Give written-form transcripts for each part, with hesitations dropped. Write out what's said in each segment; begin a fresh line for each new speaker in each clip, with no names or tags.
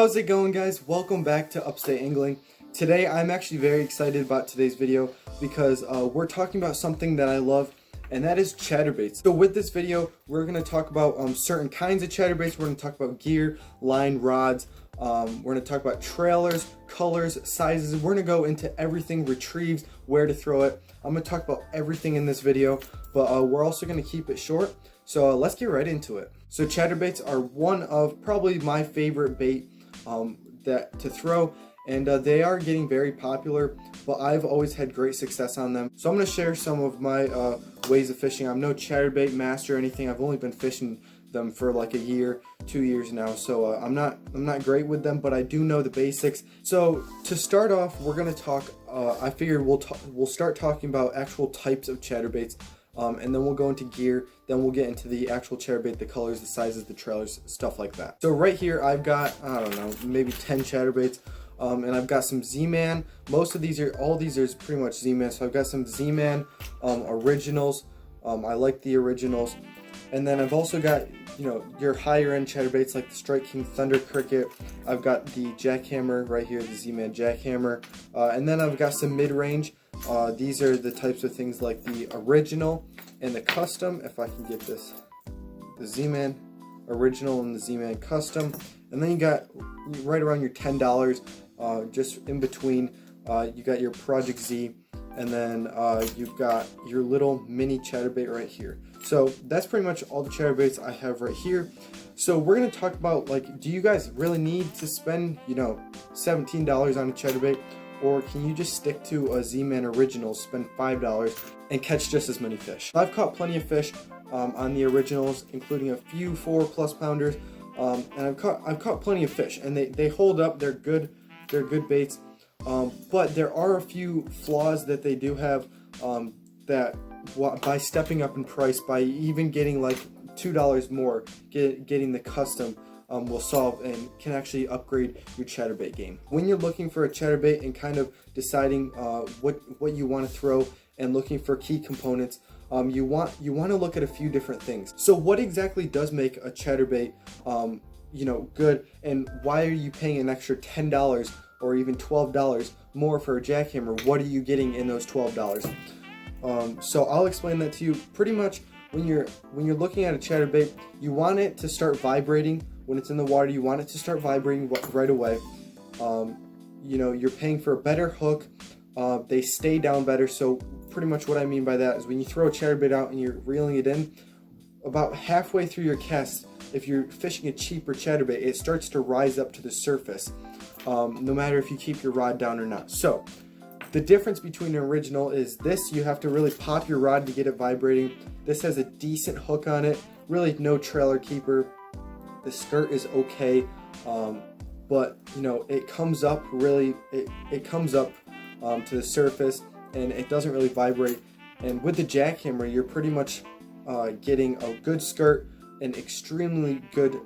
How's it going, guys? Welcome back to Upstate Angling. Today I'm actually very excited about today's video because we're talking about something that I love, and that is chatterbaits. So with this video we're going to talk about certain kinds of chatterbaits. We're going to talk about gear, line, rods. We're going to talk about trailers, colors, sizes. We're going to go into everything, retrieves, where to throw it. I'm going to talk about everything in this video, but we're also going to keep it short. So let's get right into it. So chatterbaits are one of probably my favorite bait that to throw, and they are getting very popular, but I've always had great success on them. So I'm going to share some of my ways of fishing. I'm no chatterbait master or anything. I've only been fishing them for like a year, 2 years now, so I'm not great with them, but I do know the basics. So to start off, we're going to talk I figured we'll start talking about actual types of chatterbaits, and then we'll go into gear, then we'll get into the actual chatterbait, the colors, the sizes, the trailers, stuff like that. So right here I've got, I don't know, maybe 10 chatterbaits, and I've got some Z-Man. Most of these are, all these are pretty much Z-Man, so I've got some Z-Man originals. I like the originals. And then I've also got, you know, your higher end chatterbaits like the Strike King Thunder Cricket. I've got the Jackhammer right here, the Z-Man Jackhammer. And then I've got some mid-range. These are the types of things like the original and the custom, if I can get this. The Z-Man original and the Z-Man custom. And then you got right around your $10, just in between, you got your Project Z. And then you've got your little mini chatterbait right here. So that's pretty much all the chatterbaits I have right here. So we're going to talk about, like, do you guys really need to spend, you know, $17 on a chatterbait? Or can you just stick to a Z-Man original, spend $5 and catch just as many fish? I've caught plenty of fish on the originals, including a few 4+ pounders. And I've caught plenty of fish, and they hold up. They're good baits. But there are a few flaws that they do have, that by stepping up in price, by even getting like $2 more, getting the custom, will solve and can actually upgrade your chatterbait game. When you're looking for a chatterbait and kind of deciding what you want to throw and looking for key components, you want to look at a few different things. So what exactly does make a chatterbait you know, good, and why are you paying an extra $10 or even $12 more for a jackhammer? What are you getting in those $12? So I'll explain that to you. Pretty much when you're looking at a chatterbait, you want it to start vibrating when it's in the water. You want it to start vibrating right away. You know, you're paying for a better hook. They stay down better. So pretty much what I mean by that is when you throw a chatterbait out and you're reeling it in, about halfway through your cast, if you're fishing a cheaper chatterbait, it starts to rise up to the surface, no matter if you keep your rod down or not. So the difference between an original is this: you have to really pop your rod to get it vibrating. This has a decent hook on it, really no trailer keeper. The skirt is okay, but you know, it comes up really, it comes up to the surface, and it doesn't really vibrate. And with the jackhammer, you're pretty much getting a good skirt, an extremely good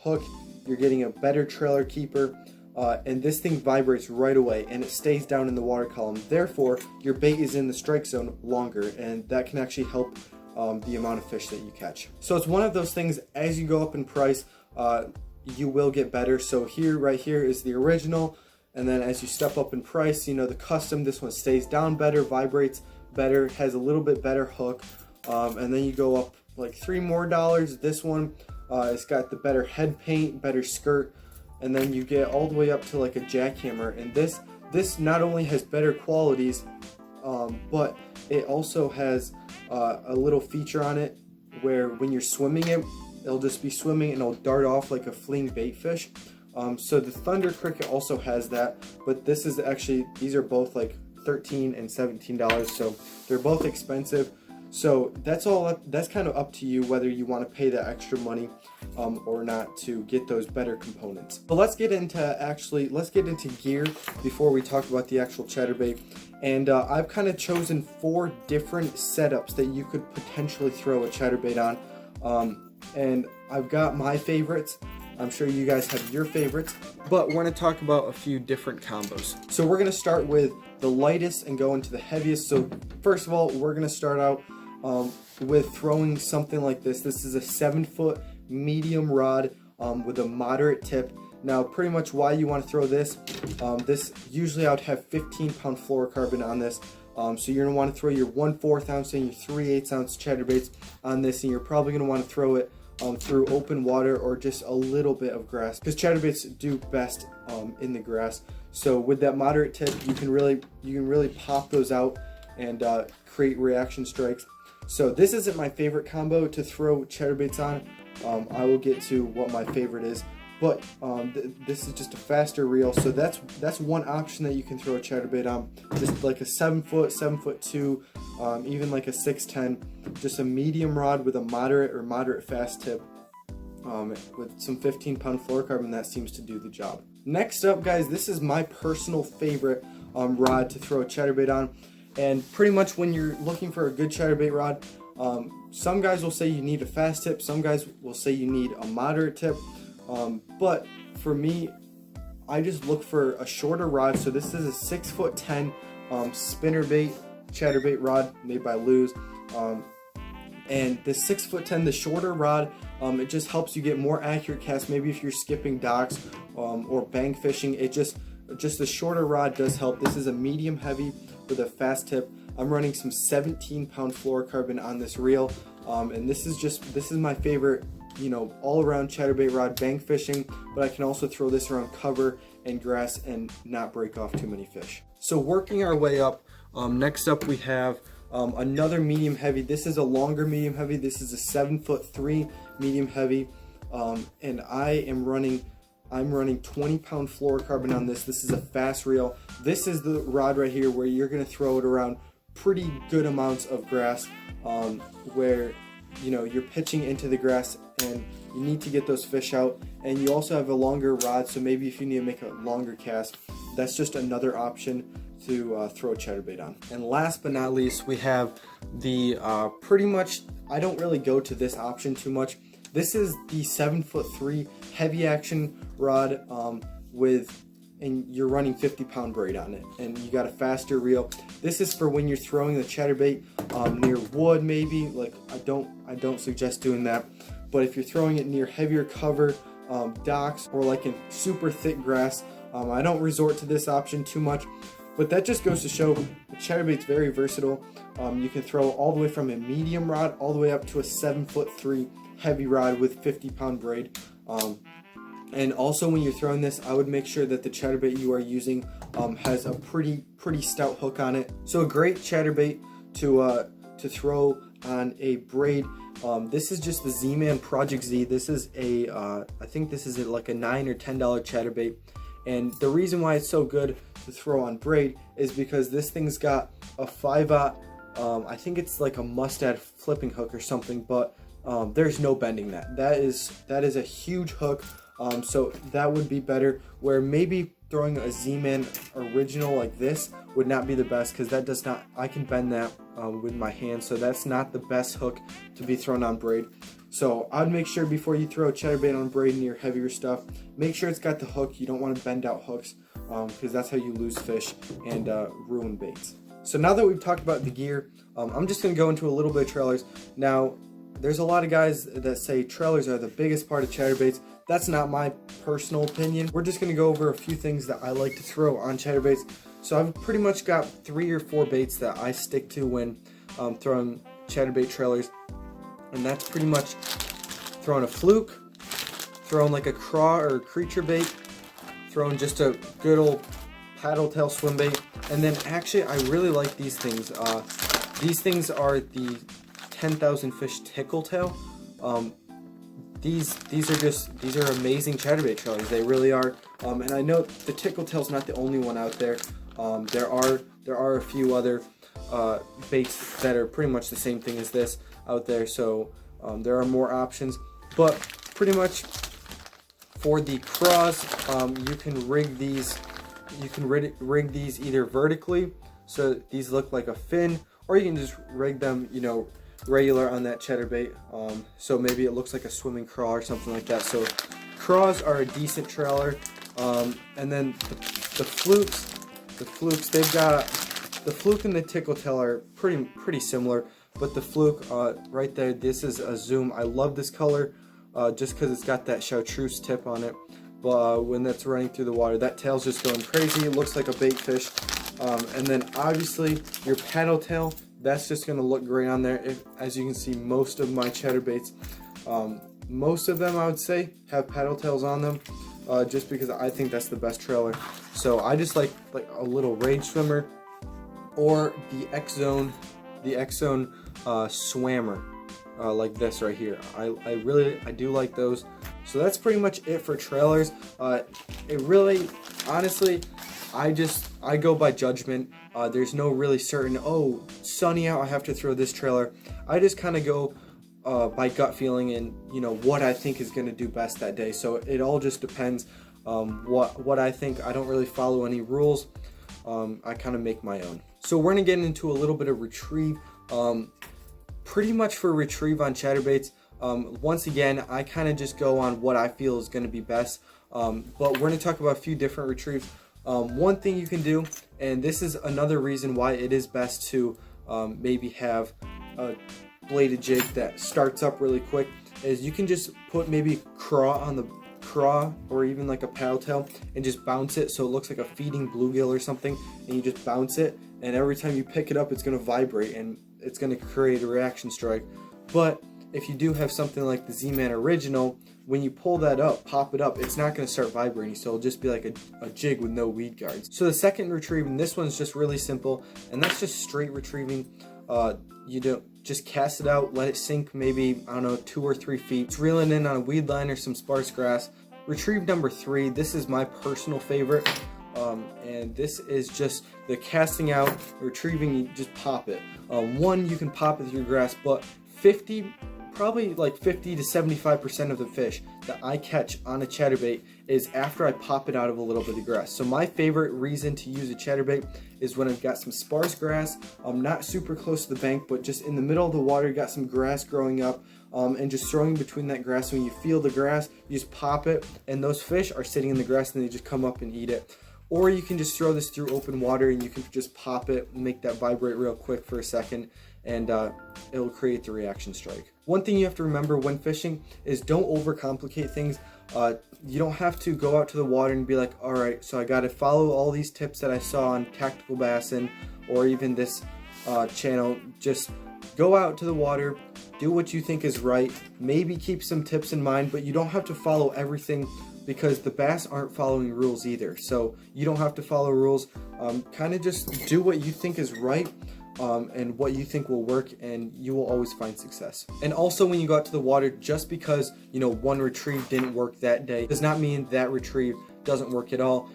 hook. You're getting a better trailer keeper, and this thing vibrates right away, and it stays down in the water column. Therefore, your bait is in the strike zone longer, and that can actually help the amount of fish that you catch. So it's one of those things, as you go up in price, you will get better. So here, right here is the original, and then as you step up in price, you know, the custom, this one stays down better, vibrates better, has a little bit better hook, and then you go up like $3 more. This one, it's got the better head paint, better skirt, and then you get all the way up to like a jackhammer. And this not only has better qualities, but it also has a little feature on it where when you're swimming it, it'll just be swimming and it'll dart off like a fleeing bait fish. So the Thunder Cricket also has that, but this is actually, these are both like $13 and $17, so they're both expensive. So that's kind of up to you whether you want to pay the extra money or not to get those better components. So let's get into gear before we talk about the actual chatterbait. And I've kind of chosen 4 different setups that you could potentially throw a chatterbait on. And I've got my favorites. I'm sure you guys have your favorites, but we're going to talk about a few different combos. So we're going to start with the lightest and go into the heaviest. So first of all, we're going to start out with throwing something like this. This is a 7-foot medium rod with a moderate tip. Now pretty much why you want to throw this, this usually I would have 15-pound fluorocarbon on this. So you're going to want to throw your 1/4 ounce and your 3/8 ounce chatterbaits on this, and you're probably going to want to throw it through open water or just a little bit of grass, because chatterbaits do best in the grass. So with that moderate tip, you can really pop those out and create reaction strikes. So this isn't my favorite combo to throw chatterbaits on. I will get to what my favorite is, but this is just a faster reel. So that's one option that you can throw a chatterbait on. Just like a 7-foot, 7'2", even like a 6'10", just a medium rod with a moderate fast tip, with some 15-pound fluorocarbon. That seems to do the job. Next up, guys, this is my personal favorite rod to throw a chatterbait on. And pretty much when you're looking for a good chatterbait rod, some guys will say you need a fast tip, some guys will say you need a moderate tip, but for me, I just look for a shorter rod. So this is a 6'10" spinnerbait chatterbait rod made by Lew's, and the 6'10", the shorter rod, it just helps you get more accurate casts. Maybe if you're skipping docks or bank fishing, it just the shorter rod does help. This is a medium heavy with a fast tip. I'm running some 17-pound fluorocarbon on this reel, and this is my favorite, you know, all-around chatterbait rod bank fishing, but I can also throw this around cover and grass and not break off too many fish. So working our way up, next up we have another medium heavy. This is a longer medium heavy. This is a 7'3" medium heavy, and I'm running 20-pound fluorocarbon on this. This is a fast reel. This is the rod right here where you're going to throw it around pretty good amounts of grass, where, you know, you're pitching into the grass and you need to get those fish out. And you also have a longer rod, so maybe if you need to make a longer cast, that's just another option to throw a chatterbait on. And last but not least, we have the pretty much, I don't really go to this option too much. This is the 7'3" heavy action rod and you're running 50-pound braid on it, and you got a faster reel. This is for when you're throwing the chatterbait near wood, maybe. Like I don't suggest doing that, but if you're throwing it near heavier cover, docks, or like in super thick grass, I don't resort to this option too much. But that just goes to show the chatterbait's very versatile. You can throw all the way from a medium rod all the way up to a 7'3" heavy rod with 50-pound braid. And also when you're throwing this, I would make sure that the chatterbait you are using has a pretty stout hook on it. So a great chatterbait to throw on a braid. This is just the Z-Man Project Z. This is a I think this is like a $9 or $10 chatterbait. And the reason why it's so good to throw on braid is because this thing's got a 5/0. I think it's like a mustad flipping hook or something, but there's no bending that. That is a huge hook. So that would be better, where maybe throwing a Z-Man original like this would not be the best, because that does not, I can bend that with my hand, so that's not the best hook to be thrown on braid. So I'd make sure before you throw a chatterbait on braid near heavier stuff, make sure it's got the hook. You don't want to bend out hooks, because that's how you lose fish and ruin baits. So now that we've talked about the gear, I'm just going to go into a little bit of trailers. Now, there's a lot of guys that say trailers are the biggest part of chatterbaits. That's not my personal opinion. We're just going to go over a few things that I like to throw on chatterbaits. So I've pretty much got 3 or 4 baits that I stick to when throwing chatterbait trailers. And that's pretty much throwing a fluke, throwing like a craw or creature bait, throwing just a good old paddle tail swim bait. And then actually I really like these things. These things are the 10,000 fish tickle tail. These are amazing chatterbait trailers. They really are. And I know the tickle tail's not the only one out there. There are a few other baits that are pretty much the same thing as this out there. So there are more options. But pretty much for the craws, you can rig these. You can rig these either vertically, so these look like a fin, or you can just rig them, you know, regular on that chatterbait, so maybe it looks like a swimming craw or something like that. So craws are a decent trailer, and then the flukes, they've got, the fluke and the tickle tail are pretty similar, but the fluke right there, this is a zoom. I love this color just because it's got that chartreuse tip on it. but when that's running through the water, that tail's just going crazy. It looks like a bait fish. And then obviously your paddle tail, that's just going to look great on there. As you can see, most of my chatterbaits, most of them I would say have paddle tails on them, just because I think that's the best trailer. So I just like a little rage swimmer or the X-Zone swammer, like this right here. I do like those. So that's pretty much it for trailers. It really, honestly, I go by judgment. There's no really certain, oh, sunny out, I have to throw this trailer. I just kind of go by gut feeling and, you know, what I think is going to do best that day. So it all just depends what I think. I don't really follow any rules. I kind of make my own. So we're going to get into a little bit of retrieve. Pretty much for retrieve on chatterbaits, once again, I kind of just go on what I feel is going to be best. But we're going to talk about a few different retrieves. One thing you can do, and this is another reason why it is best to maybe have a bladed jig that starts up really quick, is you can just put maybe craw on the craw or even like a paddle tail and just bounce it so it looks like a feeding bluegill or something, and you just bounce it, and every time you pick it up it's going to vibrate and it's going to create a reaction strike. But if you do have something like the Z-Man Original, when you pull that up, pop it up, it's not going to start vibrating, so it'll just be like a jig with no weed guards. So the second retrieve, and this one's just really simple, and that's just straight retrieving. You don't just cast it out, let it sink maybe, I don't know, 2 or 3 feet. It's reeling in on a weed line or some sparse grass. Retrieve number 3, this is my personal favorite, and this is just the casting out, retrieving, you just pop it. One, you can pop it through grass, but probably like 50 to 75% of the fish that I catch on a chatterbait is after I pop it out of a little bit of grass. So my favorite reason to use a chatterbait is when I've got some sparse grass, not super close to the bank, but just in the middle of the water, got some grass growing up, and just throwing between that grass. When you feel the grass, you just pop it, and those fish are sitting in the grass and they just come up and eat it. Or you can just throw this through open water and you can just pop it and make that vibrate real quick for a second, and it'll create the reaction strike. One thing you have to remember when fishing is don't overcomplicate things. You don't have to go out to the water and be like, all right, so I got to follow all these tips that I saw on Tactical Bassin or even this channel. Just go out to the water, do what you think is right, maybe keep some tips in mind, but you don't have to follow everything, because the bass aren't following rules either. So you don't have to follow rules. Kind of just do what you think is right, and what you think will work, and you will always find success. And also, when you go out to the water, just because, you know, one retrieve didn't work that day does not mean that retrieve doesn't work at all.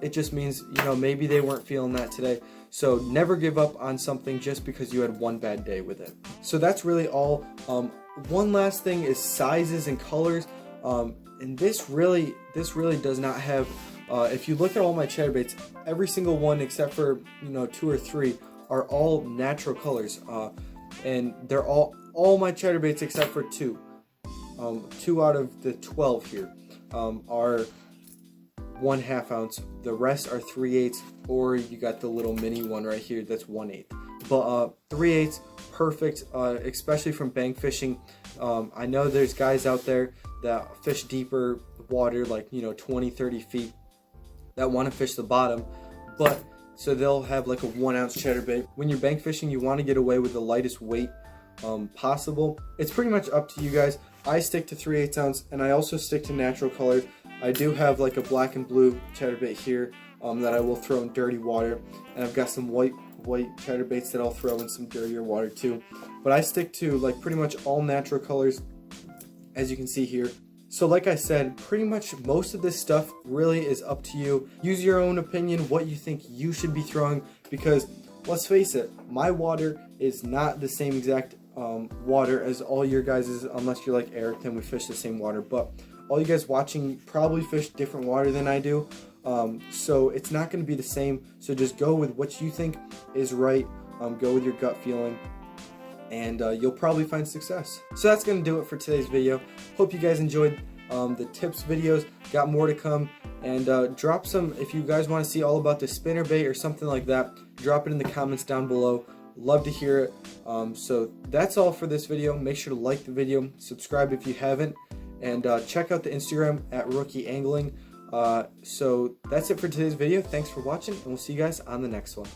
It just means, you know, maybe they weren't feeling that today. So never give up on something just because you had one bad day with it. So that's really all. One last thing is sizes and colors. And this really does not have, if you look at all my chatterbaits, every single one except for, you know, 2 or 3 are all natural colors, and they're all my chatterbaits except for 2. 2 out of the 12 here are 1/2 ounce. The rest are 3/8, or you got the little mini one right here that's 1/8. But 3/8, perfect, especially from bank fishing. I know there's guys out there that fish deeper water, like, you know, 20-30 feet, that want to fish the bottom, but so they'll have like a 1 ounce chatterbait. When you're bank fishing, you want to get away with the lightest weight possible. It's pretty much up to you guys. I stick to 3/8 ounce, and I also stick to natural colors. I do have like a black and blue chatterbait here that I will throw in dirty water, and I've got some white chatterbaits that I'll throw in some dirtier water too. But I stick to like pretty much all natural colors, as you can see here. So like I said, pretty much most of this stuff really is up to you. Use your own opinion, what you think you should be throwing, because let's face it, my water is not the same exact water as all your guys's, unless you're like Eric, then we fish the same water. But all you guys watching probably fish different water than I do. So it's not going to be the same. So just go with what you think is right. Go with your gut feeling, and you'll probably find success. So that's going to do it for today's video. Hope you guys enjoyed the tips videos. Got more to come, and drop some, if you guys want to see all about the spinnerbait or something like that, drop it in the comments down below. Love to hear it. So that's all for this video. Make sure to like the video, subscribe if you haven't, And check out the Instagram at Rookie Angling. So that's it for today's video. Thanks for watching, and we'll see you guys on the next one.